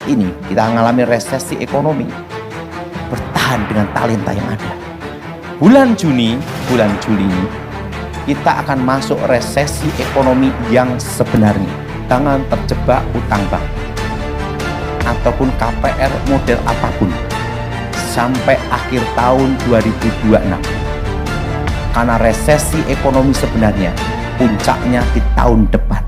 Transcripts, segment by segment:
ini kita mengalami resesi ekonomi, bertahan dengan talenta yang ada. Bulan Juni, bulan Juli ini, kita akan masuk resesi ekonomi yang sebenarnya. Jangan terjebak utang bank ataupun KPR model apapun sampai akhir tahun 2026. Karena resesi ekonomi sebenarnya puncaknya di tahun depan.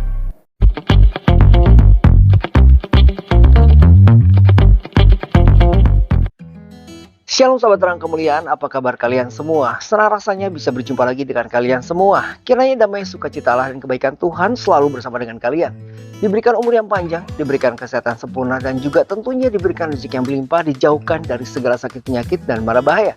Shalom sahabat terang kemuliaan, apa kabar kalian semua? Senang rasanya bisa berjumpa lagi dengan kalian semua. Kiranya damai, sukacita Allah dan kebaikan Tuhan selalu bersama dengan kalian. Diberikan umur yang panjang, diberikan kesehatan sempurna, dan juga tentunya diberikan rezeki yang berlimpah, dijauhkan dari segala sakit penyakit dan mara bahaya.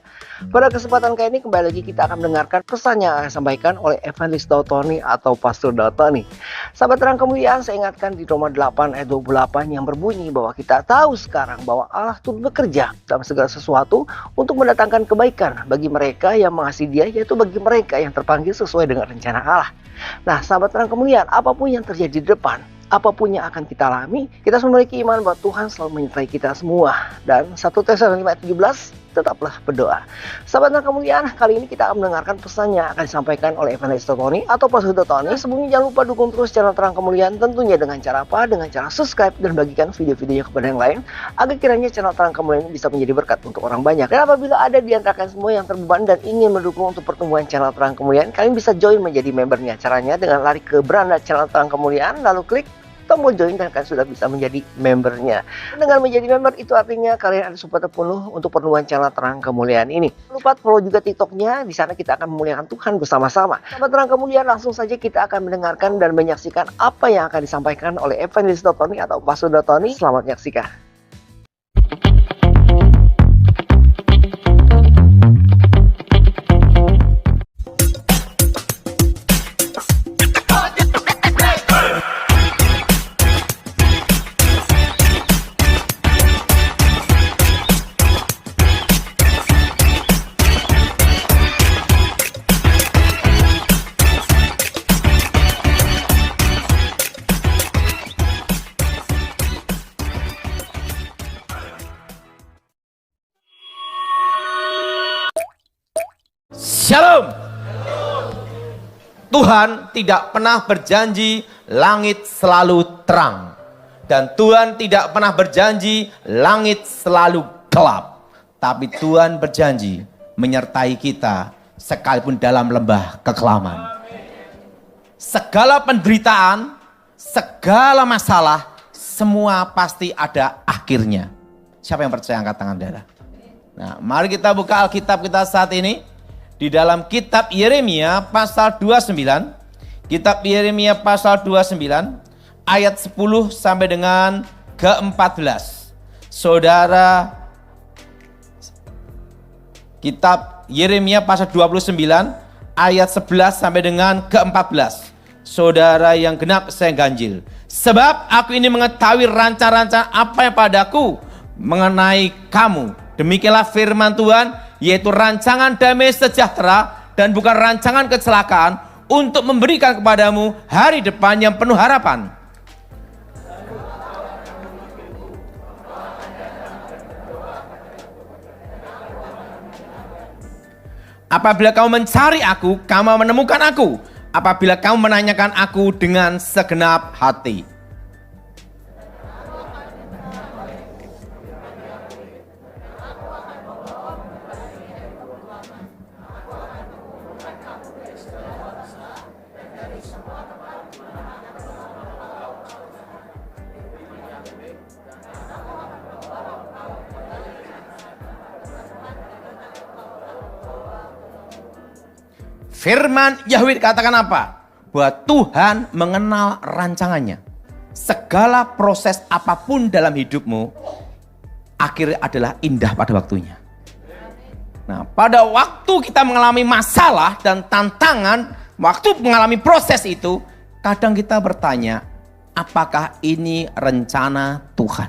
Pada kesempatan kali ini kembali lagi kita akan mendengarkan pesan yang akan disampaikan oleh Evangelis Dautoni atau Pastor Dautoni. Sahabat terang kemuliaan, saya ingatkan di Roma 8 ayat 28 yang berbunyi bahwa kita tahu sekarang bahwa Allah turut bekerja dalam segala sesuatu untuk mendatangkan kebaikan bagi mereka yang mengasihi Dia, yaitu bagi mereka yang terpanggil sesuai dengan rencana Allah. Nah, sahabat terang kemuliaan, apapun yang terjadi di depan, apapun yang akan kita alami, kita harus memiliki iman bahwa Tuhan selalu menyertai kita semua. Dan 1 Tesalonika 5 ayat 17, tetaplah berdoa. Sahabat terang kemuliaan, kali ini kita akan mendengarkan pesan yang akan disampaikan oleh Evangelis Dautoni atau Pastor Dautoni. Sebelumnya jangan lupa dukung terus channel Terang Kemuliaan, tentunya dengan cara apa? Dengan cara subscribe dan bagikan video-videonya kepada yang lain, agar kiranya channel Terang Kemuliaan bisa menjadi berkat untuk orang banyak. Dan apabila ada di antara kalian semua yang terbeban dan ingin mendukung untuk pertumbuhan channel Terang Kemuliaan, kalian bisa join menjadi membernya. Caranya dengan lari ke beranda channel Terang Kemuliaan, lalu klik tombol join dan kalian sudah bisa menjadi membernya. Dengan menjadi member itu artinya kalian ada support penuh untuk pertumbuhan channel Terang Kemuliaan ini. Jangan lupa follow juga TikToknya, di sana kita akan memuliakan Tuhan bersama-sama. Sahabat Terang Kemuliaan, langsung saja kita akan mendengarkan dan menyaksikan apa yang akan disampaikan oleh Evangelis Dautoni atau Pastor Dautoni. Selamat menyaksikan. Shalom. Tuhan tidak pernah berjanji langit selalu terang, dan Tuhan tidak pernah berjanji langit selalu gelap. Tapi Tuhan berjanji menyertai kita sekalipun dalam lembah kekelaman. Segala penderitaan, segala masalah, semua pasti ada akhirnya. Siapa yang percaya, angkat tangan saudara. Nah, mari kita buka Alkitab kita saat ini. Di dalam kitab Yeremia pasal 29, kitab Yeremia pasal 29 ayat 10 sampai dengan ke-14. Saudara, kitab Yeremia pasal 29 ayat 11 sampai dengan ke-14. Saudara yang genap saya ganjil. Sebab aku ini mengetahui rancangan-rancangan apa yang padaku mengenai kamu. Demikianlah firman Tuhan, yaitu rancangan damai sejahtera dan bukan rancangan kecelakaan, untuk memberikan kepadamu hari depan yang penuh harapan. Apabila kamu mencari aku, kamu menemukan aku. Apabila kamu menanyakan aku dengan segenap hati. Firman Yahweh katakan apa? Bahwa Tuhan mengenal rancangannya. Segala proses apapun dalam hidupmu, akhirnya adalah indah pada waktunya. Nah, pada waktu kita mengalami masalah dan tantangan, waktu mengalami proses itu, kadang kita bertanya, apakah ini rencana Tuhan?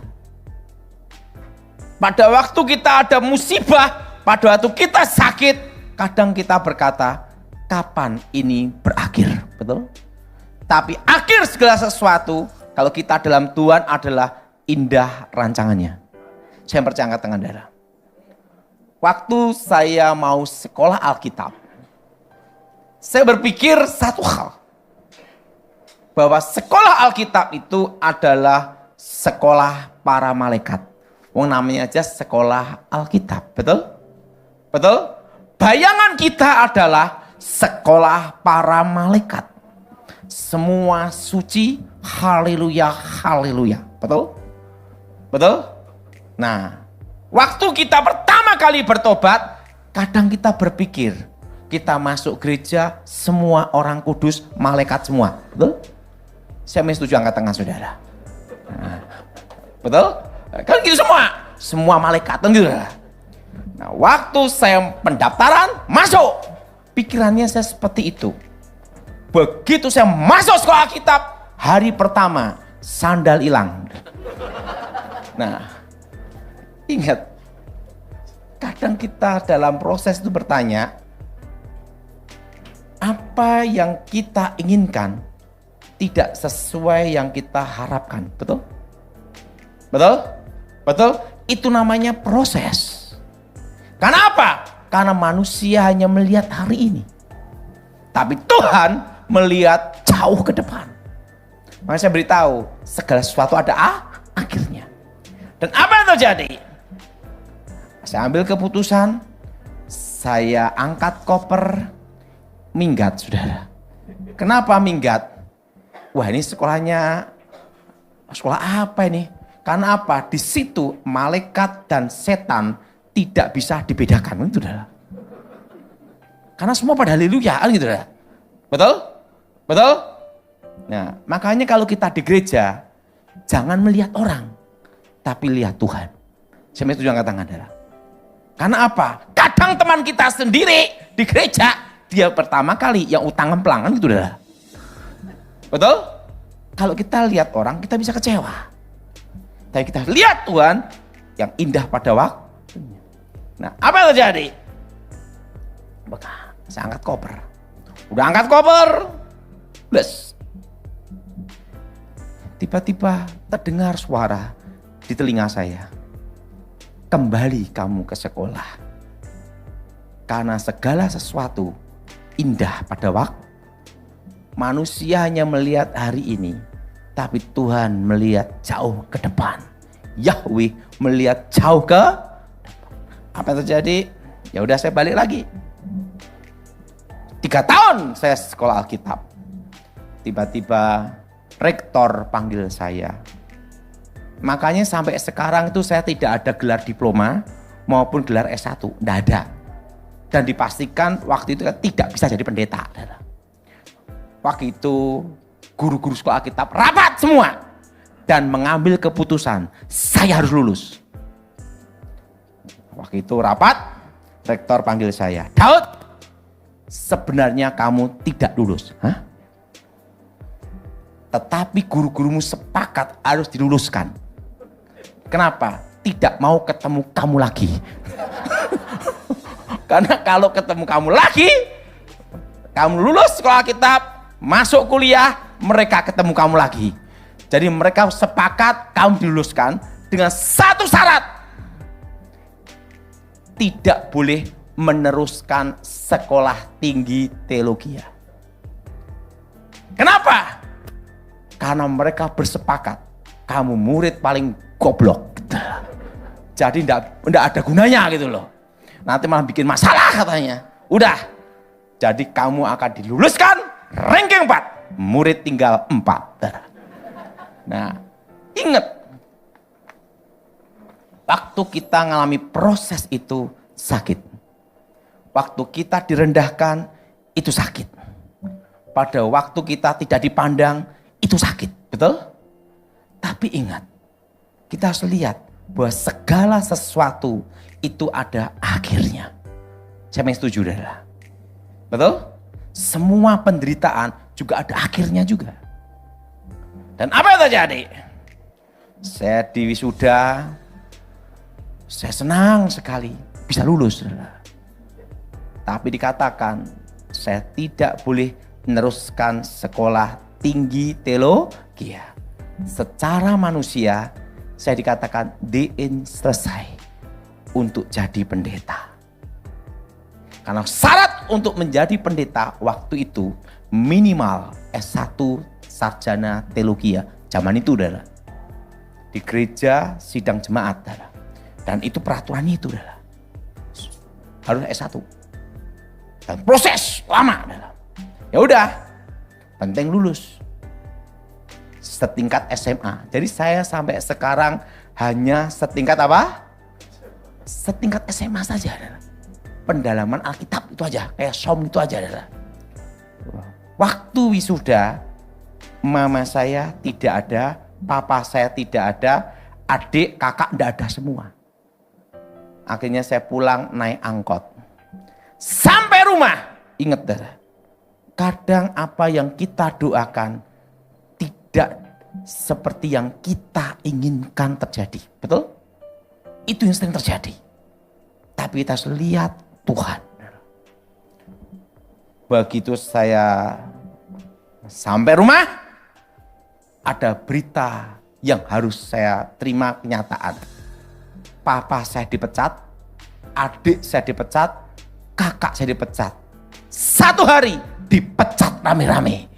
Pada waktu kita ada musibah, pada waktu kita sakit, kadang kita berkata, kapan ini berakhir? Betul? Tapi akhir segala sesuatu, kalau kita dalam Tuhan adalah indah rancangannya. Saya percaya angkat tangan saudara. Waktu saya mau sekolah Alkitab, saya berpikir satu hal. Bahwa sekolah Alkitab itu adalah sekolah para malaikat. Wong namanya aja sekolah Alkitab, betul? Betul? Bayangan kita adalah sekolah para malaikat. Semua suci, haleluya, haleluya. Betul? Betul? Nah, waktu kita pertama kali bertobat, kadang kita berpikir, kita masuk gereja, semua orang kudus, malaikat semua. Betul? Saya setuju angkat tangan saudara. Nah, betul? Kan gitu semua. Semua malaikat, kan gitu. Nah, waktu saya pendaftaran, masuk. Pikirannya saya seperti itu. Begitu saya masuk sekolah Alkitab, hari pertama, sandal hilang. Nah, ingat, kadang kita dalam proses itu bertanya, apa yang kita inginkan tidak sesuai yang kita harapkan, betul? Betul? Betul? Itu namanya proses. Karena apa? Karena manusia hanya melihat hari ini. Tapi Tuhan melihat jauh ke depan. Makanya saya beritahu, segala sesuatu ada akhirnya. Dan apa yang terjadi? Saya ambil keputusan, saya angkat koper, minggat saudara. Kenapa minggat? Wah, ini sekolahnya, sekolah apa ini? Karena apa? Di situ malaikat dan setan tidak bisa dibedakan, gitu saudara. Karena semua pada haleluya, gitu saudara. Betul? Betul? Nah, makanya kalau kita di gereja, jangan melihat orang, tapi lihat Tuhan. Saya setuju angkat tangan saudara. Karena apa? Kadang teman kita sendiri di gereja, dia pertama kali yang utang ngemplang, kan gitu saudara. Betul? Kalau kita lihat orang, kita bisa kecewa. Tapi kita lihat Tuhan yang indah pada waktunya. Nah, apa yang terjadi? Maka saya angkat koper. Udah angkat koper. Plus. Tiba-tiba terdengar suara di telinga saya. Kembali kamu ke sekolah. Karena segala sesuatu indah pada waktu. Manusia hanya melihat hari ini, tapi Tuhan melihat jauh ke depan. Yahweh melihat jauh ke depan. Apa yang terjadi? Ya udah saya balik lagi. 3 tahun saya sekolah Alkitab. Tiba-tiba rektor panggil saya. Makanya sampai sekarang itu saya tidak ada gelar diploma maupun gelar S1. Tidak ada. Dan dipastikan waktu itu tidak bisa jadi pendeta. Waktu itu guru-guru sekolah Alkitab rapat semua dan mengambil keputusan saya harus lulus. Waktu itu rapat, rektor panggil saya, Daud, sebenarnya kamu tidak lulus. Hah? Tetapi guru-gurumu sepakat harus diluluskan. Kenapa? Tidak mau ketemu kamu lagi. Karena kalau ketemu kamu lagi, kamu lulus sekolah Alkitab, masuk kuliah, mereka ketemu kamu lagi. Jadi mereka sepakat kamu diluluskan dengan satu syarat. Tidak boleh meneruskan sekolah tinggi teologi. Kenapa? Karena mereka bersepakat kamu murid paling goblok. Jadi tidak ada gunanya gitu loh. Nanti malah bikin masalah katanya. Udah. Jadi kamu akan diluluskan ranking 4, murid tinggal 4. Nah, ingat, waktu kita mengalami proses itu sakit. Waktu kita direndahkan, itu sakit. Pada waktu kita tidak dipandang, itu sakit, betul? Tapi ingat, kita harus lihat bahwa segala sesuatu itu ada akhirnya. Siapa yang setuju, saudara? Betul? Semua penderitaan juga ada akhirnya juga. Dan apa yang terjadi? Saya di wisuda, saya senang sekali bisa lulus. Tapi dikatakan saya tidak boleh meneruskan sekolah tinggi teologi. Secara manusia saya dikatakan Dein selesai untuk jadi pendeta. Karena syarat untuk menjadi pendeta waktu itu minimal S1 sarjana teologi ya. Zaman itu adalah di gereja sidang jemaat adalah. Dan itu peraturannya itu adalah harus S1. Dan proses lama adalah. Ya udah, penting lulus. Setingkat SMA. Jadi saya sampai sekarang hanya setingkat apa? Setingkat SMA saja adalah. Pendalaman Alkitab itu aja, kayak som itu aja adalah. Waktu wisuda, mama saya tidak ada, papa saya tidak ada, adik, kakak tidak ada semua. Akhirnya saya pulang naik angkot. Sampai rumah, ingat dah. Kadang apa yang kita doakan tidak seperti yang kita inginkan terjadi. Betul? Itu yang sering terjadi. Tapi kita harus lihat Tuhan. Begitu saya sampai rumah, ada berita yang harus saya terima kenyataan. Papa saya dipecat, adik saya dipecat, kakak saya dipecat. Satu hari dipecat rame-rame.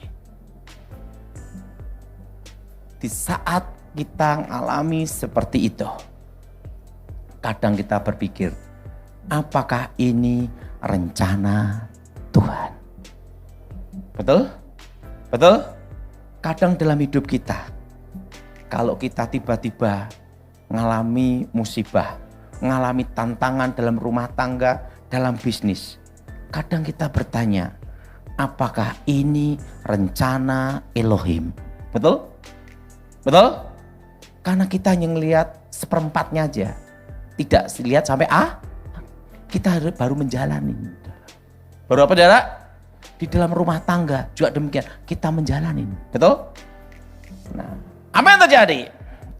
Di saat kita mengalami seperti itu, kadang kita berpikir, apakah ini rencana Tuhan? Betul? Betul? Kadang dalam hidup kita, kalau kita tiba-tiba mengalami musibah, mengalami tantangan dalam rumah tangga, dalam bisnis, kadang kita bertanya, apakah ini rencana Elohim? Betul? Betul? Karena kita hanya melihat seperempatnya aja. Tidak lihat sampai kita baru menjalani. Baru apa saudara? Di dalam rumah tangga juga demikian. Kita menjalani. Betul? Nah, apa yang terjadi?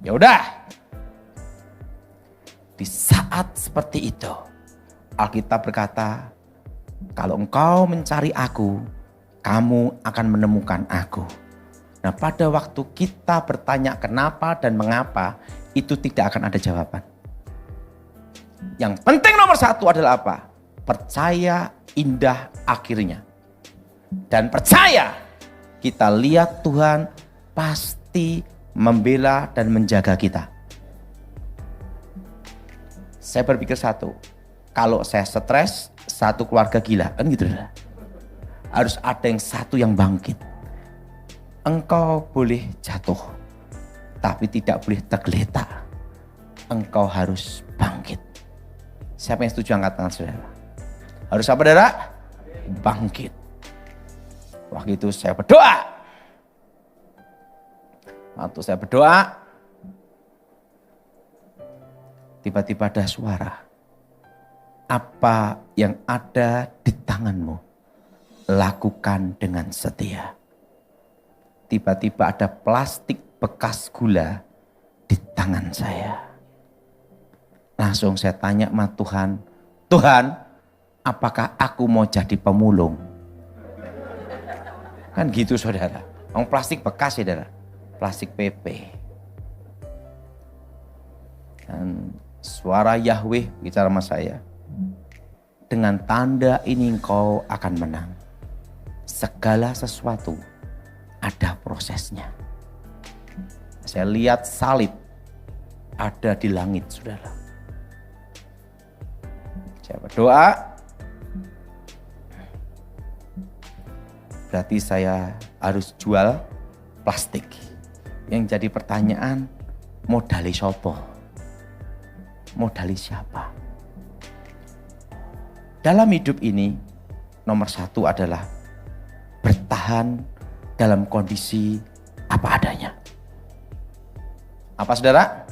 Ya udah. Di saat seperti itu, Alkitab berkata, kalau engkau mencari aku, kamu akan menemukan aku. Nah, pada waktu kita bertanya kenapa dan mengapa, itu tidak akan ada jawaban. Yang penting nomor satu adalah apa? Percaya indah akhirnya. Dan percaya kita lihat Tuhan pasti membela dan menjaga kita. Saya berpikir satu, kalau saya stres, satu keluarga gila, kan gitu. Harus ada yang satu yang bangkit. Engkau boleh jatuh, tapi tidak boleh tergeletak. Engkau harus bangkit. Siapa yang setuju angkat tangan saudara? Harus apa saudara? Bangkit. Waktu itu saya berdoa. Waktu saya berdoa, tiba-tiba ada suara. Apa yang ada di tanganmu, lakukan dengan setia. Tiba-tiba ada plastik bekas gula di tangan saya. Langsung saya tanya sama Tuhan, Tuhan, apakah aku mau jadi pemulung? Kan gitu saudara. Yang plastik bekas saudara, plastik PP. Dan suara Yahweh bicara sama saya, dengan tanda ini engkau akan menang. Segala sesuatu ada prosesnya. Saya lihat salib ada di langit, saudara. Saya berdoa, berarti saya harus jual plastik. Yang jadi pertanyaan, modali sopo? Modali siapa? Dalam hidup ini, nomor satu adalah bertahan dalam kondisi apa adanya. Apa saudara?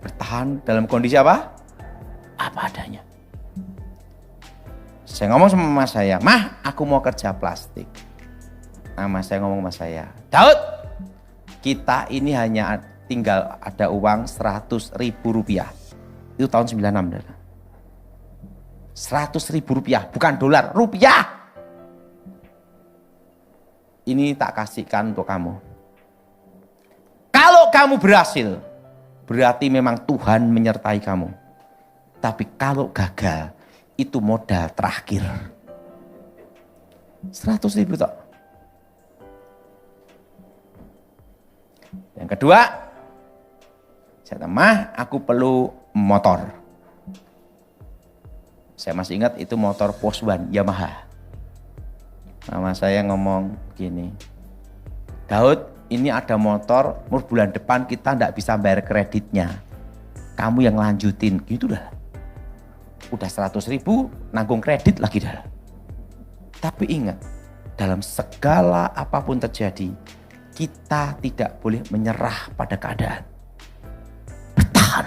Bertahan dalam kondisi apa? Apa adanya. Saya ngomong sama mama saya, Mah, aku mau kerja plastik. Mama saya ngomong sama saya, Daud, kita ini hanya tinggal ada uang 100.000 rupiah. Itu tahun 96. 100.000 rupiah, bukan dolar, rupiah. Ini tak kasihkan untuk kamu. Kalau kamu berhasil, berarti memang Tuhan menyertai kamu. Tapi kalau gagal, itu modal terakhir. 100.000 toh. Yang kedua, saya mah aku perlu motor. Saya masih ingat itu motor Poswan Yamaha. Mama saya ngomong gini, Daud, ini ada motor, bulan depan kita enggak bisa bayar kreditnya. Kamu yang lanjutin, gitu dah. Udah 100.000, nanggung kredit lagi dah. Tapi ingat, dalam segala apapun terjadi, kita tidak boleh menyerah pada keadaan. Bertahan.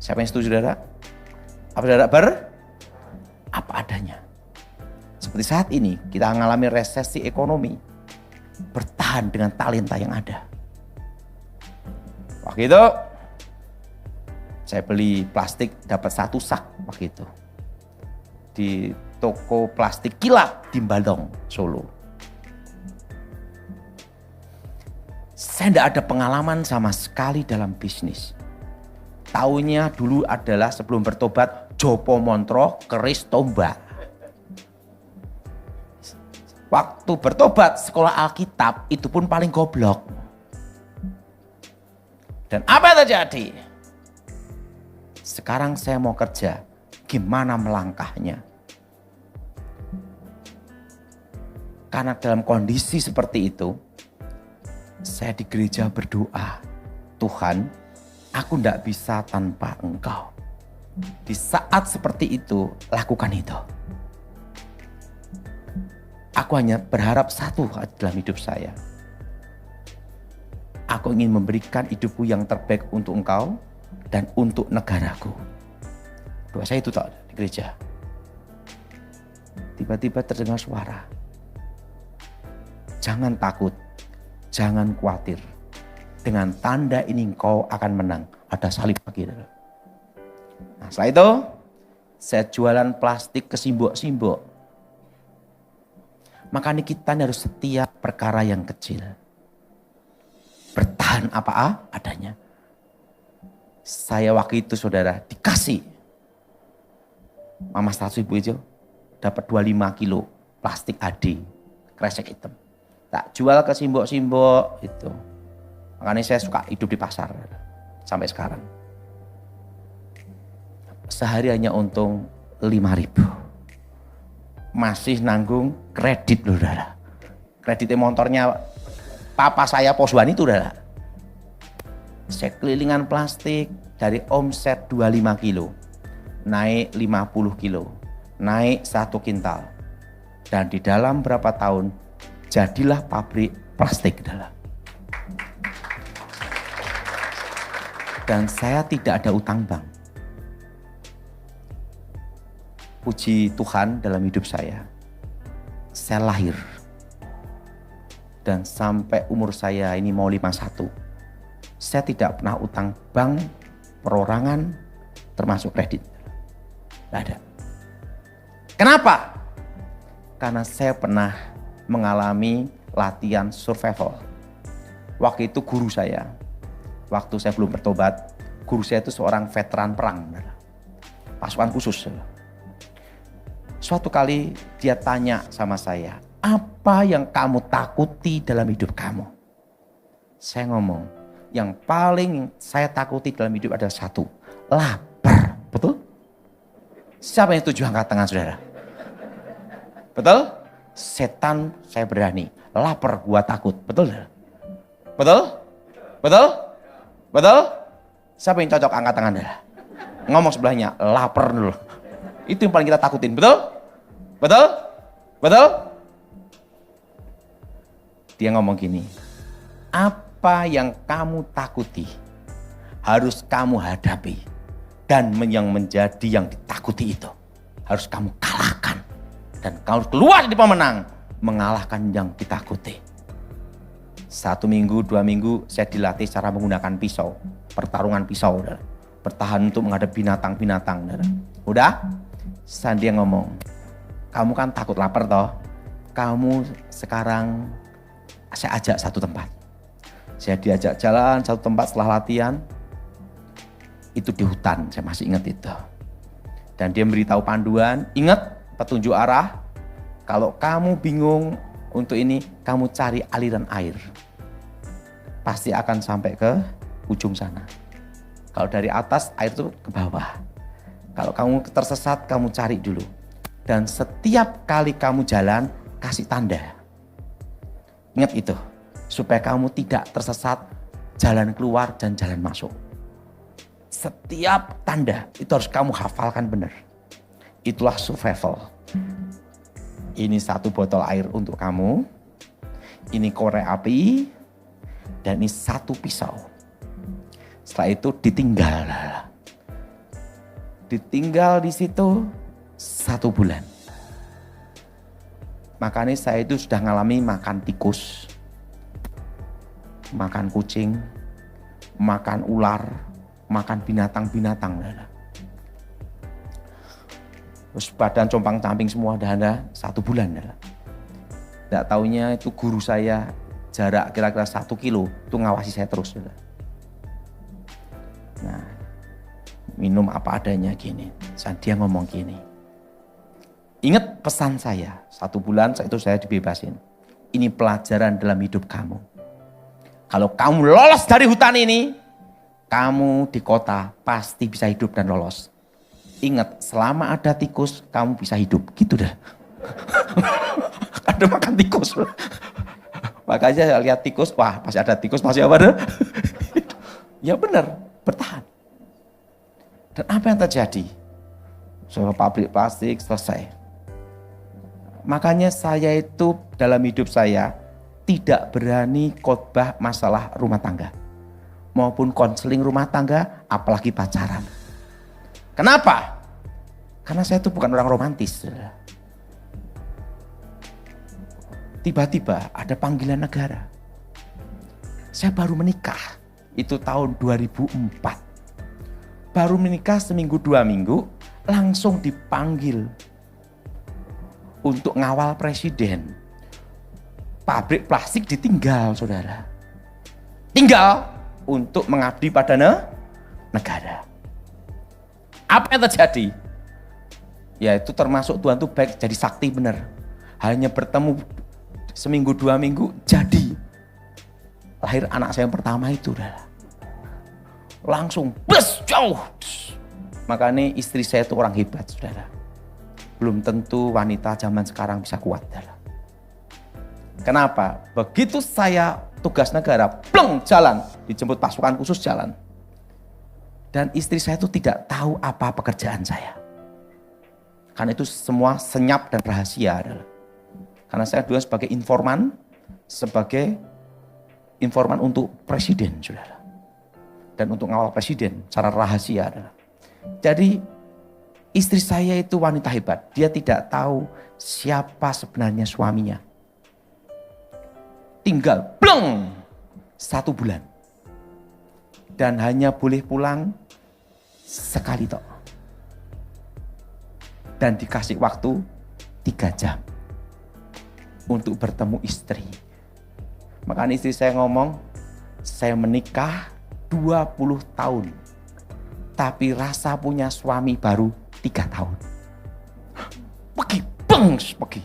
Siapa yang setuju, saudara? Apa saudara apa adanya? Seperti saat ini, kita mengalami resesi ekonomi. Bertahan dengan talenta yang ada. Waktu itu, saya beli plastik dapat 1 sak waktu itu. Di toko plastik Kilap di Balong, Solo. Saya tidak ada pengalaman sama sekali dalam bisnis. Taunya dulu adalah sebelum bertobat, Jopo Montro, keris tombak. Waktu bertobat sekolah Alkitab itu pun paling goblok. Dan apa yang terjadi? Sekarang saya mau kerja, gimana melangkahnya? Karena dalam kondisi seperti itu, saya di gereja berdoa, Tuhan, aku tidak bisa tanpa Engkau. Di saat seperti itu, lakukan itu. Aku hanya berharap satu dalam hidup saya. Aku ingin memberikan hidupku yang terbaik untuk Engkau dan untuk negaraku. Doa saya itu tak di gereja. Tiba-tiba terdengar suara. Jangan takut, jangan khawatir. Dengan tanda ini engkau akan menang. Ada salib lagi. Nah, setelah itu, saya jualan plastik ke simbok-simbok. Makanya kita harus setiap perkara yang kecil. Bertahan apa adanya. Saya waktu itu saudara dikasih. Mama 100.000 itu dapat 25 kilo plastik AD. Kresek hitam. Tak jual ke simbok-simbok itu. Makanya saya suka hidup di pasar sampai sekarang. Sehari hanya untung 5.000. Masih nanggung kredit loh, saudara. Kreditnya motornya papa saya Poswan itu, saudara. Saya kelilingan plastik dari omset 25 kilo. Naik 50 kilo. Naik 1 kintal. Dan di dalam berapa tahun jadilah pabrik plastik, saudara. Dan saya tidak ada utang bank. Puji Tuhan dalam hidup saya. Saya lahir. Dan sampai umur saya ini mau 51. Saya tidak pernah utang bank, perorangan, termasuk kredit. Tidak ada. Kenapa? Karena saya pernah mengalami latihan survival. Waktu itu guru saya, waktu saya belum bertobat, guru saya itu seorang veteran perang. Pasukan khusus. Suatu kali dia tanya sama saya, apa yang kamu takuti dalam hidup kamu? Saya ngomong, yang paling saya takuti dalam hidup adalah satu, lapar. Betul? Siapa yang setuju angkat tangan, saudara? Betul? Setan saya berani, lapar gua takut. Betul? Betul? Betul? Betul? Siapa yang cocok angkat tangan, saudara? Ngomong sebelahnya, lapar dulu. Itu yang paling kita takutin, betul? Betul? Betul? Dia ngomong gini, apa yang kamu takuti harus kamu hadapi. Dan yang menjadi yang ditakuti itu harus kamu kalahkan. Dan kamu keluar di pemenang, mengalahkan yang ditakuti. 1 minggu, 2 minggu saya dilatih cara menggunakan pisau. Pertarungan pisau, saudara. Bertahan untuk menghadapi binatang-binatang, saudara. Udah? Dia ngomong, kamu kan takut lapar toh. Kamu sekarang saya ajak satu tempat. Saya diajak jalan satu tempat setelah latihan. Itu di hutan, saya masih ingat itu. Dan dia memberitahu panduan, ingat petunjuk arah. Kalau kamu bingung untuk ini, kamu cari aliran air. Pasti akan sampai ke ujung sana. Kalau dari atas, air itu ke bawah. Kalau kamu tersesat, kamu cari dulu. Dan setiap kali kamu jalan, kasih tanda. Ingat itu, supaya kamu tidak tersesat, jalan keluar dan jalan masuk. Setiap tanda itu harus kamu hafalkan benar. Itulah survival. Ini satu botol air untuk kamu. Ini korek api. Dan ini satu pisau. Setelah itu ditinggal. Ditinggal di situ 1 bulan. Makanya saya itu sudah ngalami makan tikus, makan kucing, makan ular, makan binatang-binatang. Terus badan compang-camping semua ada 1 bulan. Tidak taunya itu guru saya jarak kira-kira 1 kilo itu ngawasi saya terus. Nah, minum apa adanya gini. Dia ngomong gini. Ingat pesan saya, 1 bulan itu saya dibebasin. Ini pelajaran dalam hidup kamu. Kalau kamu lolos dari hutan ini, kamu di kota pasti bisa hidup dan lolos. Ingat, selama ada tikus, kamu bisa hidup. Gitu dah. Ada makan tikus. Makanya saya lihat tikus, wah pasti ada tikus, pasti apa dah? Ya benar, bertahan. Dan apa yang terjadi? Soal pabrik plastik selesai. Makanya saya itu dalam hidup saya tidak berani khotbah masalah rumah tangga. Maupun konseling rumah tangga, apalagi pacaran. Kenapa? Karena saya itu bukan orang romantis. Tiba-tiba ada panggilan negara. Saya baru menikah, itu tahun 2004. Baru menikah seminggu 2 minggu, langsung dipanggil untuk ngawal presiden. Pabrik plastik ditinggal, saudara. Tinggal untuk mengabdi pada negara. Apa yang terjadi? Ya itu termasuk Tuhan itu baik, jadi sakti benar. Hanya bertemu seminggu 2 minggu, jadi lahir anak saya yang pertama itu. Saudara. Langsung bus jauh. Makanya istri saya itu orang hebat, saudara. Belum tentu wanita zaman sekarang bisa kuat. Saudara. Kenapa? Begitu saya tugas negara, pleng jalan, dijemput pasukan khusus jalan. Dan istri saya itu tidak tahu apa pekerjaan saya. Karena itu semua senyap dan rahasia. Saudara. Karena saya dulu sebagai informan untuk presiden, saudara. Dan untuk ngawal presiden secara rahasia. Saudara. Jadi istri saya itu wanita hebat. Dia tidak tahu siapa sebenarnya suaminya. Tinggal bleng 1 bulan. Dan hanya boleh pulang sekali tok. Dan dikasih waktu 3 jam. Untuk bertemu istri. Makanya istri saya ngomong, saya menikah 20 tahun. Tapi rasa punya suami baru 3 tahun. Pergi, pergi.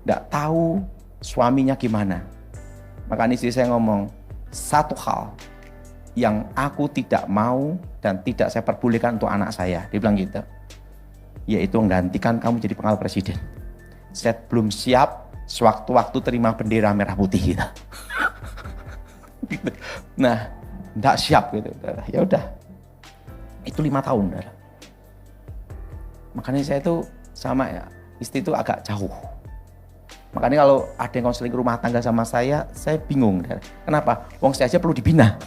Nggak tahu suaminya gimana. Makanya istri saya ngomong, satu hal yang aku tidak mau dan tidak saya perbolehkan untuk anak saya. Dia bilang gitu. Yaitu menggantikan kamu jadi pengawal presiden. Saya belum siap sewaktu-waktu terima bendera merah putih gitu. Nah, enggak siap gitu. Ya udah. Itu 5 tahun. Saudara. Makanya saya itu sama istri itu agak jauh. Makanya kalau ada yang konseling rumah tangga sama saya bingung. Saudara. Kenapa? Wong saya aja perlu dibina.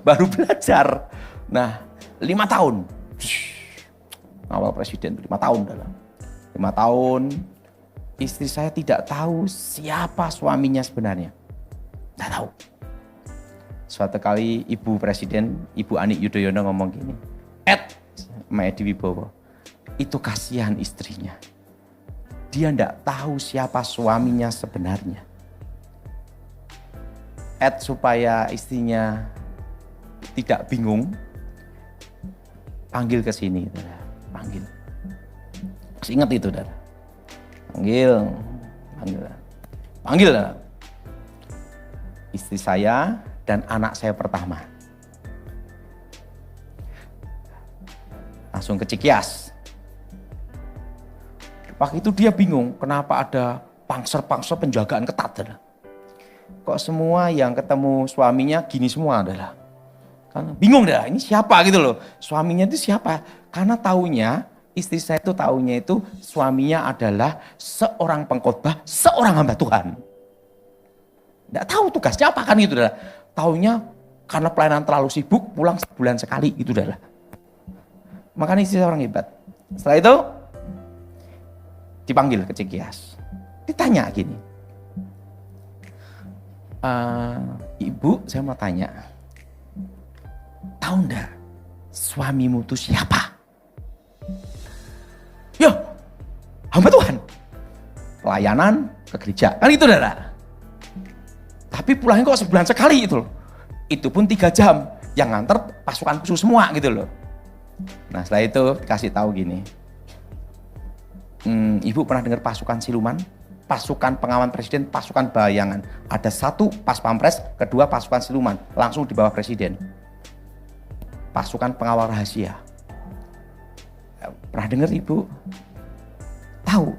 Baru belajar. Nah, 5 tahun. Awal presiden 5 tahun. Saudara. 5 tahun. Istri saya tidak tahu siapa suaminya sebenarnya. Tidak tahu. Suatu kali Ibu Presiden, Ibu Ani Yudhoyono ngomong gini, Ed, sama Edi Wibowo, itu kasihan istrinya. dia tidak tahu siapa suaminya sebenarnya. Supaya istrinya tidak bingung, panggil ke sini, panggil. Masih ingat itu, Dara? Panggil. Istri saya dan anak saya pertama. Langsung ke Cikias. Waktu itu dia bingung, kenapa ada pangser-pangser penjagaan ketat, Dara. Kok semua yang ketemu suaminya gini semua, adalah kan bingung dah, ini siapa gitu loh, suaminya itu siapa? Karena taunya istri saya itu taunya itu suaminya adalah seorang pengkhotbah, seorang hamba Tuhan. Nggak tahu tugasnya apa kan gitu dah. Taunya karena pelayanan terlalu sibuk, pulang sebulan sekali gitu dah. Makanya istri saya orang hebat. Setelah itu dipanggil ke Cikias, ditanya gini. Ibu, saya mau tanya, tahu enggak suamimu itu siapa? Ya, hamba Tuhan, pelayanan ke gereja, kan itu Dara. Tapi pulangnya kok sebulan sekali itu loh. Itu pun 3 jam, yang nganter pasukan khusus semua gitu loh. Nah setelah itu kasih tahu gini, ibu pernah dengar pasukan siluman? Pasukan pengaman presiden, pasukan bayangan. Ada 1 pas pampres, 2 pasukan siluman. Langsung di bawah presiden. Pasukan pengawal rahasia. Pernah dengar ibu? Tahu.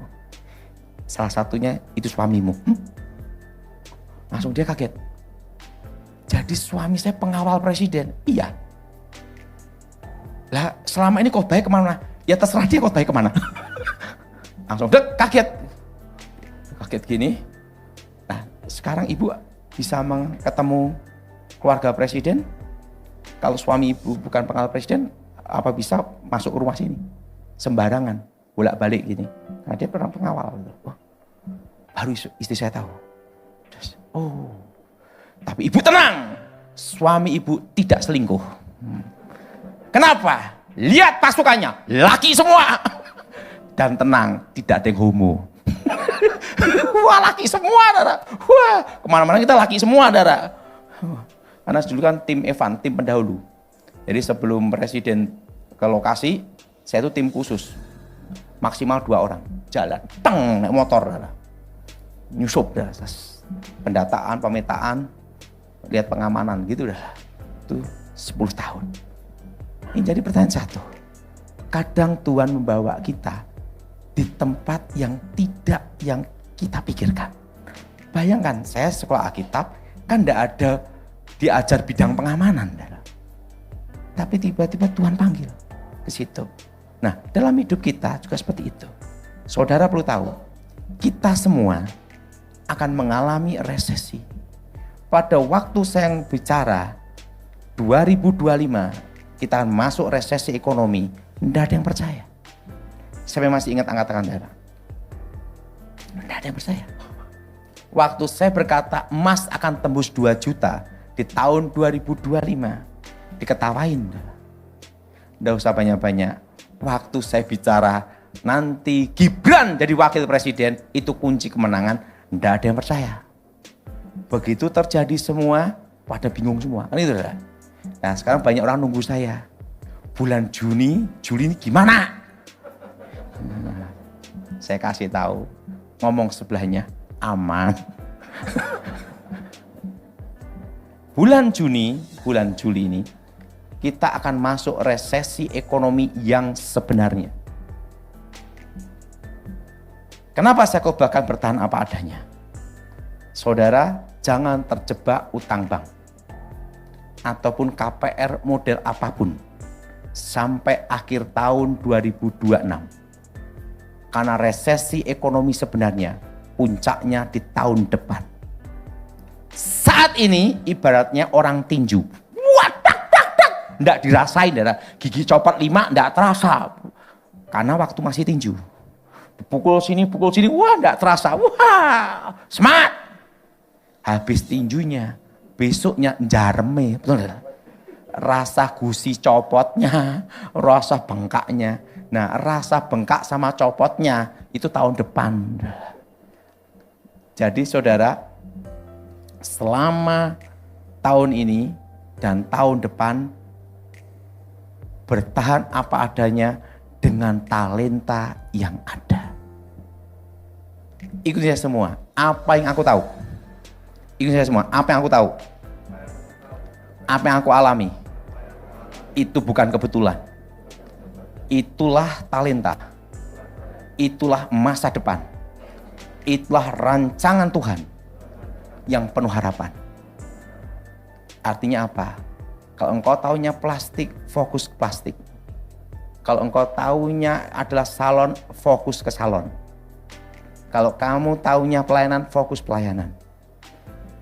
Salah satunya itu suamimu. Langsung dia kaget. Jadi suami saya pengawal presiden? Iya. Lah selama ini khotbahnya kemana? Ya terserah dia khotbahnya kemana. Langsung dek kaget. Kaget gini, nah sekarang ibu bisa ketemu keluarga presiden, kalau suami ibu bukan pengawal presiden, apa bisa masuk ke rumah sini? Sembarangan, bolak-balik gini. Nah dia pernah pengawal. Oh, baru istri saya tahu. Terus, oh, tapi ibu tenang, suami ibu tidak selingkuh. Kenapa? Lihat pasukannya, laki semua. Dan tenang, tidak ada yang homo. Wah laki semua Dara. Wah kemana-mana kita laki semua Dara. Karena dulu kan tim Evan, tim pendahulu. Jadi sebelum presiden ke lokasi, saya itu tim khusus. Maksimal 2 orang. Jalan, teng, naik motor Dara. Nyusup Dara. Pendataan, pemetaan, lihat pengamanan gitu Dara. Itu 10 tahun. Ini jadi pertanyaan satu. Kadang Tuhan membawa kita di tempat yang tidak yang kita pikirkan. Bayangkan saya sekolah Alkitab kan tidak ada diajar bidang pengamanan, tapi tiba-tiba Tuhan panggil ke situ. Nah dalam hidup kita juga seperti itu. Saudara perlu tahu, kita semua akan mengalami resesi. Pada waktu saya bicara 2025 kita akan masuk resesi ekonomi, tidak ada yang percaya. Saya masih ingat angkat tangan Dara. Tidak ada yang percaya. Waktu saya berkata emas akan tembus 2 juta di tahun 2025, diketawain. Tidak usah banyak-banyak. Waktu saya bicara nanti Gibran jadi wakil presiden, itu kunci kemenangan, tidak ada yang percaya. Begitu terjadi semua, pada bingung semua. Kan itu Dara. Nah sekarang banyak orang nunggu saya. Bulan Juli ini gimana? Saya kasih tahu, ngomong sebelahnya aman. Bulan Juli ini kita akan masuk resesi ekonomi yang sebenarnya. Kenapa saya khotbahkan bertahan apa adanya? Saudara, jangan terjebak utang bank ataupun KPR model apapun sampai akhir tahun 2026. Karena resesi ekonomi sebenarnya puncaknya di tahun depan. Saat ini ibaratnya orang tinju. Wah, tak. Nggak dirasain, gigi copot 5 nggak terasa. Karena waktu masih tinju. Pukul sini, wah nggak terasa. Wah, semangat. Habis tinjunya, besoknya jareme, betul nggak? Rasa gusi copotnya, rasa bengkaknya Nah, rasa bengkak sama copotnya itu tahun depan. Jadi saudara, selama tahun ini dan tahun depan, bertahan apa adanya dengan talenta yang ada. Ikuti saya semua, apa yang aku tahu. Ikuti saya semua, apa yang aku tahu. Apa yang aku alami. Itu bukan kebetulan. Itulah talenta. Itulah masa depan. Itulah rancangan Tuhan yang penuh harapan. Artinya apa? Kalau engkau taunya plastik, fokus ke plastik. Kalau engkau taunya adalah salon, fokus ke salon. Kalau kamu taunya pelayanan, fokus pelayanan.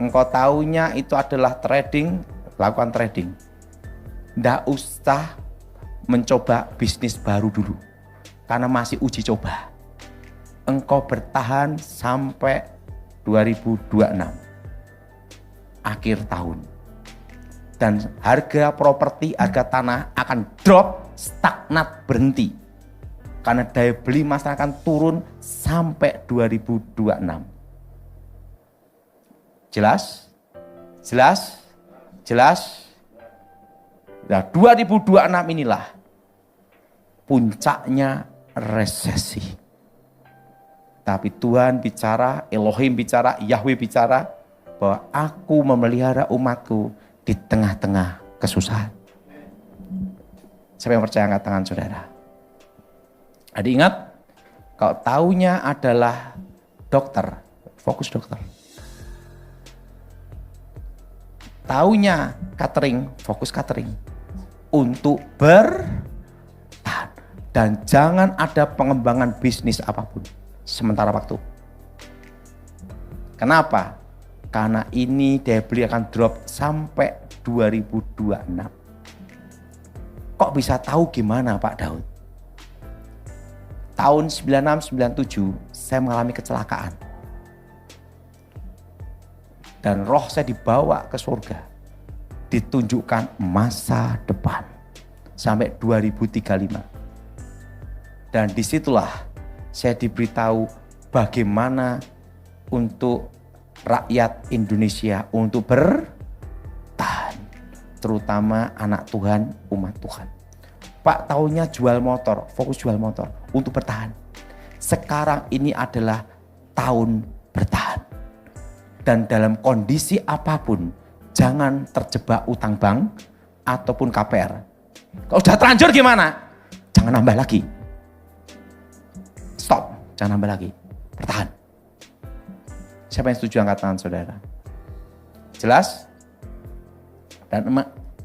Engkau taunya itu adalah trading, lakukan trading. Nggak usah mencoba bisnis baru dulu, karena masih uji coba. Engkau bertahan sampai 2026, akhir tahun. Dan harga properti, harga tanah akan drop, stagnat, berhenti. Karena daya beli masyarakat turun sampai 2026. Jelas? Jelas? Jelas? Nah, 2026 inilah puncaknya resesi. Tapi Tuhan bicara, Elohim bicara, Yahweh bicara bahwa aku memelihara umatku di tengah-tengah kesusahan. Siapa yang percaya angkat tangan saudara? Jadi ingat, kalau taunya adalah dokter, fokus dokter. Taunya catering, fokus catering. Untuk bertahan. Dan jangan ada pengembangan bisnis apapun sementara waktu. Kenapa? Karena ini daya beli akan drop sampai 2026. Kok bisa tahu gimana Pak Daud? Tahun 96-97 saya mengalami kecelakaan. Dan roh saya dibawa ke surga. Ditunjukkan masa depan sampai 2035. Dan disitulah saya diberitahu bagaimana untuk rakyat Indonesia untuk bertahan, terutama anak Tuhan, umat Tuhan. Pak taunya jual motor, fokus jual motor untuk bertahan. Sekarang ini adalah tahun bertahan. Dan dalam kondisi apapun, jangan terjebak utang bank ataupun KPR. Kalau udah terlanjur gimana? Jangan nambah lagi. Stop, jangan nambah lagi. Bertahan. Siapa yang setuju angkat tangan saudara? Jelas? Dan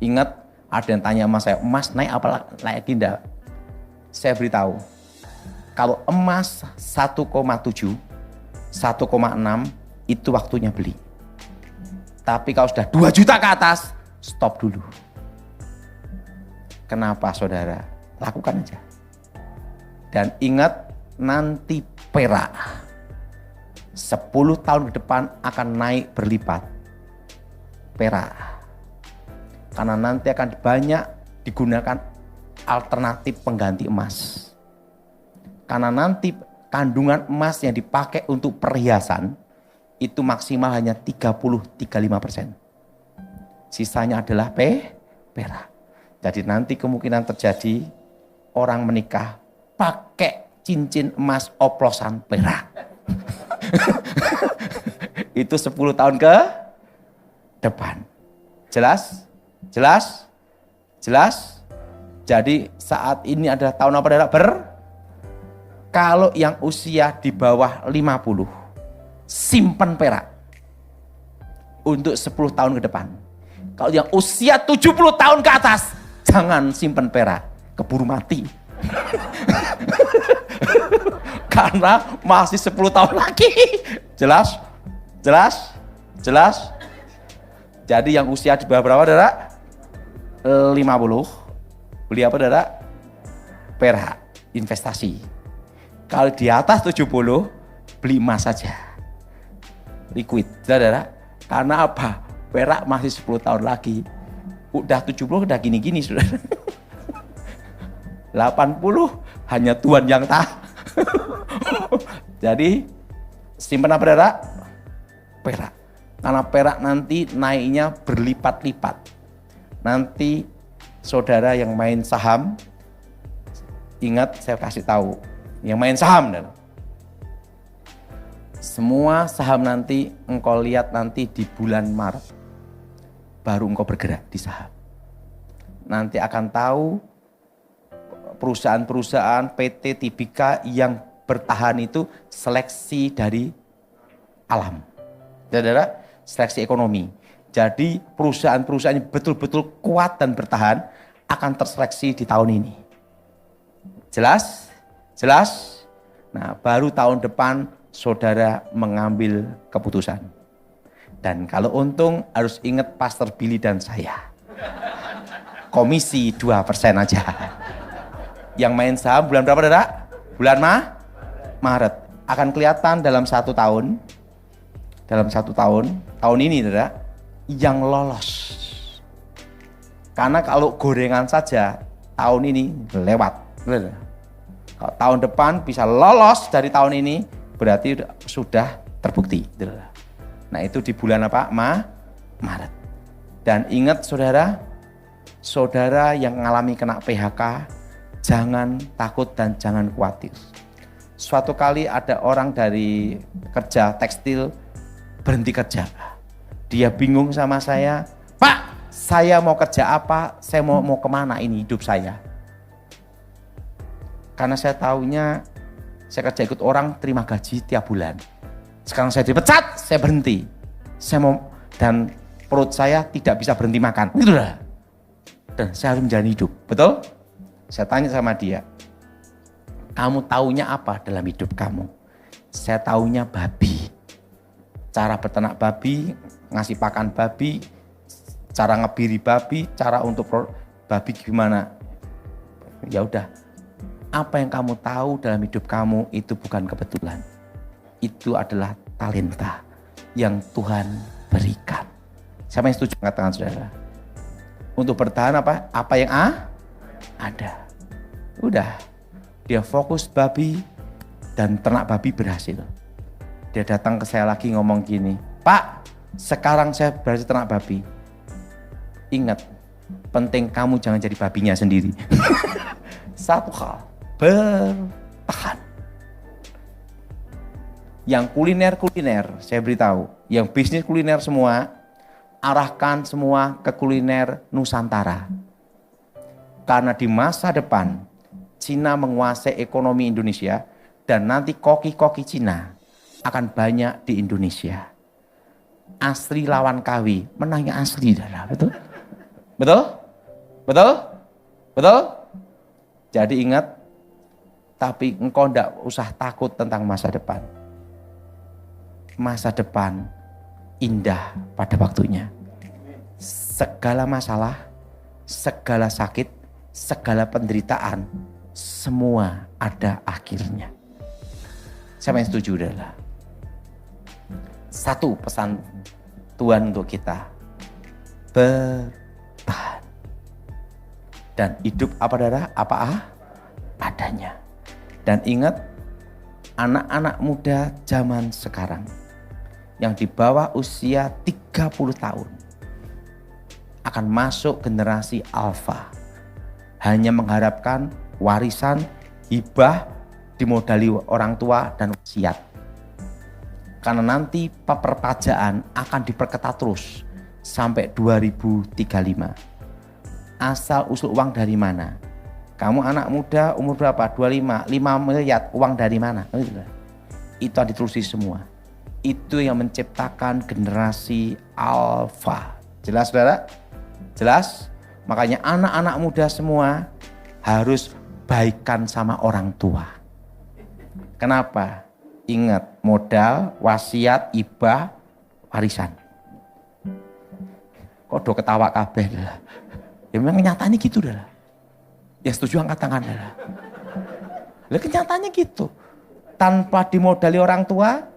ingat, ada yang tanya sama saya, emas naik apa lagi enggak? Saya beritahu, kalau emas 1,7, 1,6 itu waktunya beli. Tapi kalau sudah 2 juta ke atas, stop dulu. Kenapa saudara? Lakukan aja. Dan ingat, nanti perak 10 tahun ke depan akan naik berlipat. Perak. Karena nanti akan banyak digunakan alternatif pengganti emas. Karena nanti kandungan emas yang dipakai untuk perhiasan itu maksimal hanya 30-35%. Sisanya adalah perak. Jadi nanti kemungkinan terjadi orang menikah pakai cincin emas oplosan perak. Itu 10 tahun ke depan. Jelas? Jelas? Jelas? Jadi saat ini adalah tahun apa daerah? Kalau yang usia di bawah 50, simpan perak untuk 10 tahun ke depan. Kalau yang usia 70 tahun ke atas, jangan simpan perak, keburu mati. Karena masih 10 tahun lagi. Jelas? Jelas? Jelas? Jadi yang usia di bawah berapa, Dara? 50. Beli apa, Dara? Perak, investasi. Kalau di atas 70, beli emas saja. Liquid, saudara. Karena apa? Perak masih 10 tahun lagi. Udah 70 udah gini-gini, saudara. 80 Hanya Tuhan yang tahu. Jadi simpan apa saudara? Perak. Karena perak nanti naiknya berlipat-lipat. Nanti saudara yang main saham, ingat saya kasih tahu, yang main saham, saudara. Semua saham nanti engkau lihat nanti di bulan Maret, baru engkau bergerak di saham. Nanti akan tahu perusahaan-perusahaan PT Tibika yang bertahan itu seleksi dari alam. Saudara, seleksi ekonomi. Jadi perusahaan-perusahaan yang betul-betul kuat dan bertahan akan terseleksi di tahun ini. Jelas? Jelas? Nah, baru tahun depan saudara mengambil keputusan. Dan kalau untung harus ingat Pastor Billy dan saya. Komisi 2% aja. Yang main saham bulan berapa, saudara? Bulan Maret. Akan kelihatan dalam 1 tahun. Dalam 1 tahun, tahun ini, saudara, yang lolos. Karena kalau gorengan saja, tahun ini lewat. Kalau tahun depan bisa lolos dari tahun ini, berarti sudah terbukti. Nah, itu di bulan apa? Maret. Dan ingat saudara, saudara yang mengalami kena PHK, jangan takut dan jangan khawatir. Suatu kali ada orang dari kerja tekstil berhenti kerja. Dia bingung sama saya, Pak, saya mau kerja apa? Saya mau kemana ini hidup saya? Karena saya tahunya saya kerja ikut orang terima gaji tiap bulan. Sekarang saya dipecat, saya berhenti. Saya mau, dan perut saya tidak bisa berhenti makan. Gitu lah. Dan saya harus menjalani hidup. Betul? Saya tanya sama dia, kamu taunya apa dalam hidup kamu? Saya taunya babi. Cara berternak babi, ngasih pakan babi, cara ngebiri babi, cara untuk babi gimana? Ya udah. Apa yang kamu tahu dalam hidup kamu itu bukan kebetulan. Itu adalah talenta yang Tuhan berikan. Siapa yang setuju angkat tangan saudara? Untuk bertahan apa? Apa yang ada. Udah. Dia fokus babi dan ternak babi berhasil. Dia datang ke saya lagi ngomong gini, Pak, sekarang saya berhasil ternak babi. Ingat, penting kamu jangan jadi babinya sendiri. Satu hal, bertahan. Yang kuliner, saya beritahu, yang bisnis kuliner semua, arahkan semua ke kuliner Nusantara. Karena di masa depan, Cina menguasai ekonomi Indonesia, dan nanti koki-koki Cina akan banyak di Indonesia. Asri lawan KW, menangnya asli, betul? Betul? Betul? Betul? Jadi ingat, tapi engkau tidak usah takut tentang masa depan. Masa depan indah pada waktunya. Segala masalah, segala sakit, segala penderitaan, semua ada akhirnya. Siapa yang setuju adalah satu pesan Tuhan untuk kita, bertahan dan hidup apa darah apa adanya. Dan ingat, anak-anak muda zaman sekarang yang di bawah usia 30 tahun akan masuk generasi alfa, hanya mengharapkan warisan, hibah dimodali orang tua dan wasiat. Karena nanti perpajaan akan diperketat terus sampai 2035. Asal usul uang dari mana? Kamu anak muda umur berapa? 25, 5 miliar uang dari mana? Itu ditelusuri semua. Itu yang menciptakan generasi alfa. Jelas saudara? Jelas? Makanya anak-anak muda semua harus baikkan sama orang tua. Kenapa? Ingat, modal, wasiat, hibah, warisan. Kok do ketawa kabeh lah. Ya memang kenyataannya gitu dah. Ya setuju angkat tangan dah. Lah kenyataannya gitu. Tanpa dimodali orang tua,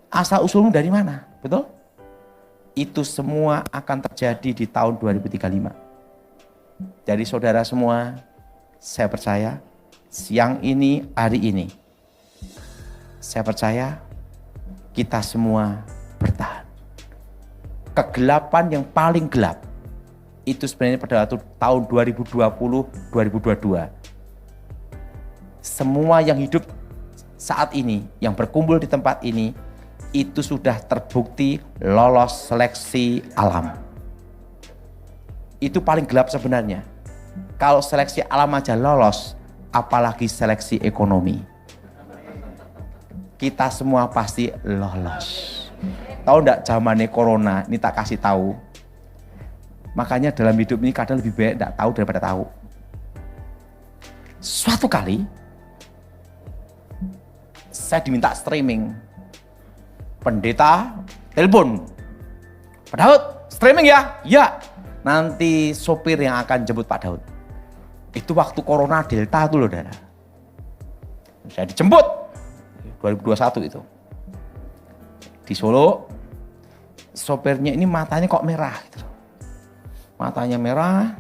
asal usulmu dari mana? Betul? Itu semua akan terjadi di tahun 2035. Jadi saudara semua, saya percaya siang ini, hari ini. Saya percaya kita semua bertahan. Kegelapan yang paling gelap itu sebenarnya pada waktu tahun 2020-2022. Semua yang hidup saat ini, yang berkumpul di tempat ini, itu sudah terbukti lolos seleksi alam. Itu paling gelap sebenarnya. Kalau seleksi alam aja lolos, apalagi seleksi ekonomi. Kita semua pasti lolos. Tahu enggak zamannya corona, ini tak kasih tahu. Makanya dalam hidup ini kadang lebih baik enggak tahu daripada tahu. Suatu kali, saya diminta streaming. Pendeta telepon. Pak Daud, streaming ya? Ya. Nanti sopir yang akan jemput Pak Daud. Itu waktu corona delta itu loh, Dara. Saya dijemput 2021 itu. Di Solo, sopirnya ini matanya kok merah gitu. Matanya merah.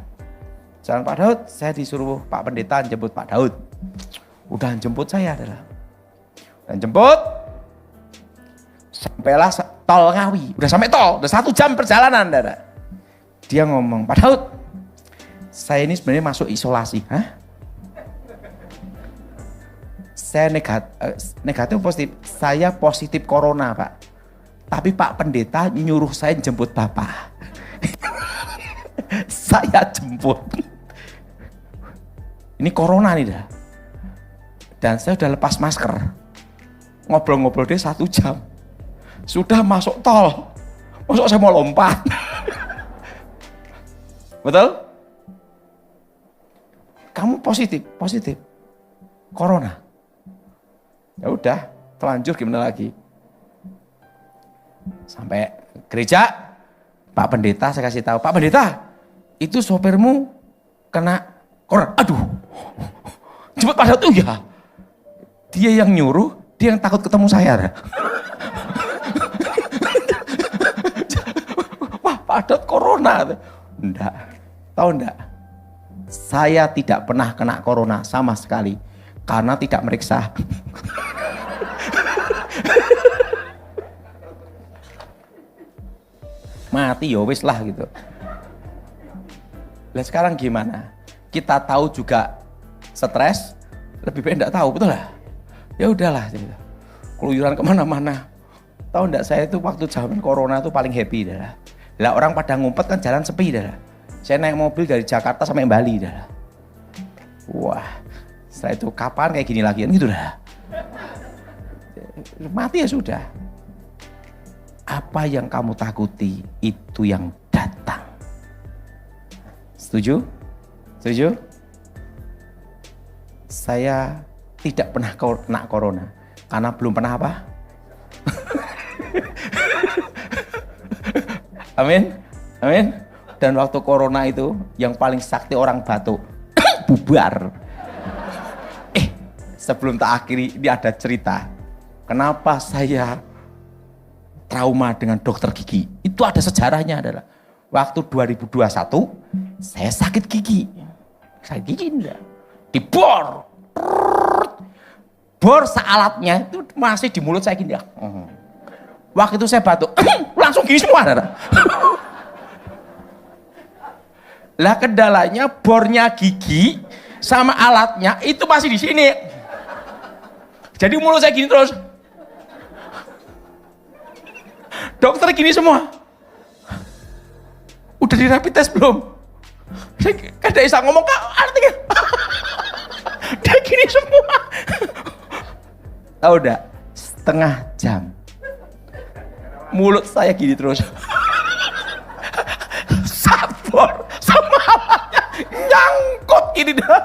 Jalan Pak Daud, saya disuruh Pak Pendeta jemput Pak Daud. Udah jemput saya, Dara. Dan jemput. Sampailah tol Ngawi. Udah sampai tol, udah 1 jam perjalanan, Dara. Dia ngomong, Pak Daud, saya ini sebenarnya masuk isolasi. Hah? Saya negatif positif. Saya positif corona, Pak. Tapi Pak Pendeta nyuruh saya jemput Bapak. Saya jemput. Ini corona nih dah. Dan saya udah lepas masker. Ngobrol-ngobrol dia 1 jam. Sudah masuk tol. Masuk saya mau lompat. Betul? Kamu positif. Corona. Ya udah, telanjur gimana lagi? Sampai gereja, Pak Pendeta saya kasih tahu, Pak Pendeta, itu sopirmu kena corona. Aduh. Jemput pada tuh ya. Dia yang nyuruh, dia yang takut ketemu saya. Wah, padat corona. Enggak. Tahu enggak? Saya tidak pernah kena corona sama sekali karena tidak meriksa. Mati ya wis lah gitu. Lah sekarang gimana? Kita tahu juga stres, lebih baik enggak tahu, betul lah? Ya udahlah gitu. Keluyuran kemana-mana. Tahu enggak, saya itu waktu zaman corona itu paling happy dah. Lah orang pada ngumpet kan jalan sepi dah. Saya naik mobil dari Jakarta sampai Bali dah. Wah, setelah itu kapan kayak gini lagi kan gitu dah. Mati ya sudah. Apa yang kamu takuti itu yang datang. Setuju? Setuju? Saya tidak pernah kena corona karena belum pernah apa? Amin. Amin. Dan waktu corona itu yang paling sakti orang batuk. Bubar. Sebelum tak akhiri ini ada cerita. Kenapa saya trauma dengan dokter gigi? Itu ada sejarahnya adalah waktu 2021 saya sakit gigi. Sakit gigi enggak. Dibor. Bor sealatnya itu masih di mulut saya gini ya. Waktu itu saya batuk, langsung gigi semua. Lah kendalanya bornya gigi sama alatnya itu masih di sini. Jadi mulut saya gini terus. Dokter gini semua. Udah di rapid test belum? Saya kada bisa ngomong kak, artinya. Dia gini semua. Tahu enggak? Setengah jam. Mulut saya gini terus. Sabor sama alatnya nyangkut gini dah.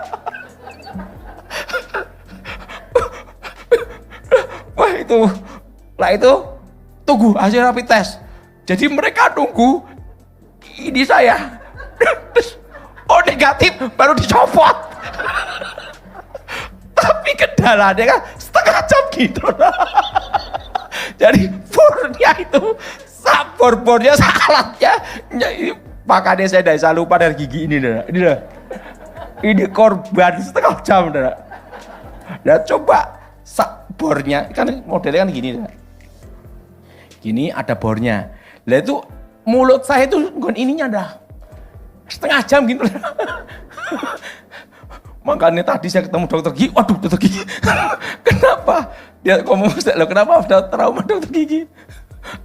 Wah itu, lah itu tunggu hasil rapid test. Jadi mereka tunggu ini saya. Oh negatif baru dicopot. Tapi kendalanya kan setengah jam gitu. Jadi bornya itu, bor-bornya, alatnya, makanya saya tidak bisa lupa dari gigi ini. Ini korban setengah jam. Nah coba bornya kan modelnya kan gini. Gini ada bornya. Lah itu mulut saya itu ininya dah setengah jam gitu. Makanya tadi saya ketemu dokter gigi, waduh dokter gigi. Kenapa? Dia ngomong, loh kenapa udah trauma dokter gigi?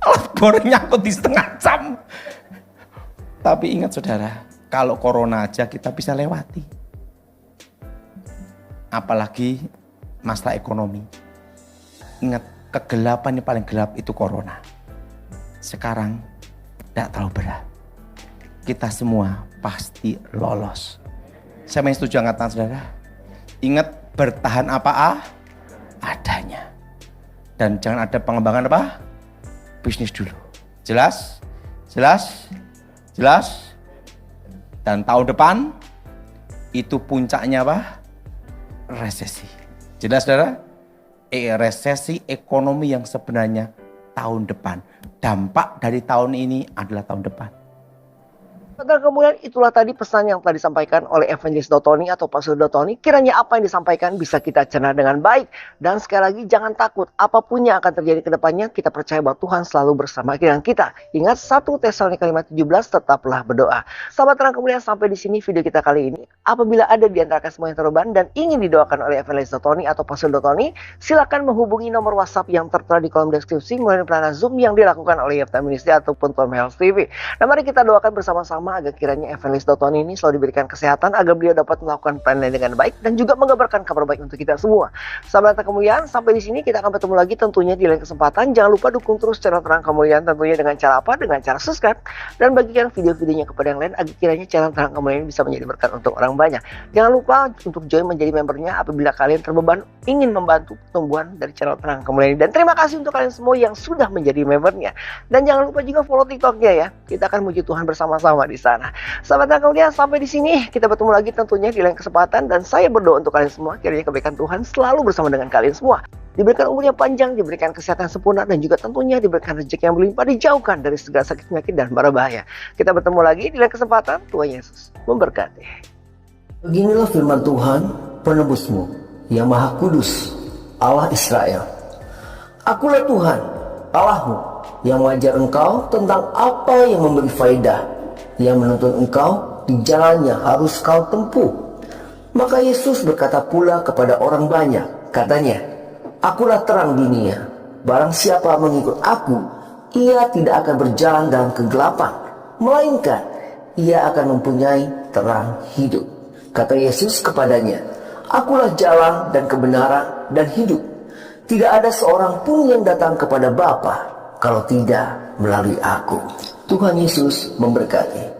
Alat bornya nyangkut di setengah jam. Tapi ingat saudara, kalau corona aja kita bisa lewati. Apalagi masalah ekonomi. Ingat, kegelapan yang paling gelap itu corona. Sekarang tidak terlalu berat. Kita semua pasti lolos. Saya setuju angkatan saudara. Ingat, bertahan apa adanya. Dan jangan ada pengembangan apa? Bisnis dulu. Jelas? Jelas? Jelas? Dan tahun depan itu puncaknya apa? Resesi. Jelas saudara? Resesi ekonomi yang sebenarnya tahun depan. Dampak dari tahun ini adalah tahun depan. Dan kemudian itulah tadi pesan yang telah disampaikan oleh Evangelis Dotoni atau Pastor Dotoni. Kiranya apa yang disampaikan bisa kita cerna dengan baik. Dan sekali lagi jangan takut. Apapun yang akan terjadi ke depannya, kita percaya bahwa Tuhan selalu bersama dengan kita. Ingat 1 Tesalonika 5:17, tetaplah berdoa. Sahabat Terang Kemuliaan, sampai di sini video kita kali ini. Apabila ada di antara semua yang terbeban dan ingin didoakan oleh Evangelis Dotoni atau Pastor Dotoni, silakan menghubungi nomor WhatsApp yang tertera di kolom deskripsi melalui pelayanan Zoom yang dilakukan oleh Yefta Ministry ataupun Tom Health TV. Nah, mari kita doakan bersama-sama agar kiranya Evangelis Dotoni ini selalu diberikan kesehatan agar beliau dapat melakukan pelayanan dengan baik dan juga mengabarkan kabar baik untuk kita semua. Sahabat kemuliaan, sampai di sini kita akan bertemu lagi tentunya di lain kesempatan. Jangan lupa dukung terus channel Terang Kemuliaan tentunya dengan cara apa? Dengan cara subscribe dan bagikan video-videonya kepada yang lain agar kiranya channel Terang Kemuliaan ini bisa menjadi berkat untuk orang banyak. Jangan lupa untuk join menjadi membernya apabila kalian terbeban ingin membantu pertumbuhan dari channel Terang Kemuliaan ini. Dan terima kasih untuk kalian semua yang sudah menjadi membernya. Dan jangan lupa juga follow TikToknya ya. Kita akan memuji Tuhan bersama-sama di sana. Sahabat Terang Kemuliaan, sampai di sini kita bertemu lagi tentunya di lain kesempatan dan saya berdoa untuk kalian semua kiranya kebaikan Tuhan selalu bersama dengan kalian semua. Diberikan umur yang panjang, diberikan kesehatan sempurna dan juga tentunya diberikan rezeki yang berlimpah, dijauhkan dari segala sakit penyakit dan mara bahaya. Kita bertemu lagi di lain kesempatan. Tuhan Yesus memberkati. Beginilah firman Tuhan, penebusmu yang Maha Kudus, Allah Israel. Akulah Tuhan, Allahmu, yang mengajar engkau tentang apa yang memberi faedah, yang menuntun engkau di jalannya harus kau tempuh. Maka Yesus berkata pula kepada orang banyak, katanya, akulah terang dunia. Barang siapa mengikut aku, ia tidak akan berjalan dalam kegelapan, melainkan ia akan mempunyai terang hidup. Kata Yesus kepadanya, akulah jalan dan kebenaran dan hidup. Tidak ada seorang pun yang datang kepada Bapa kalau tidak melalui aku. Tuhan Yesus memberkati.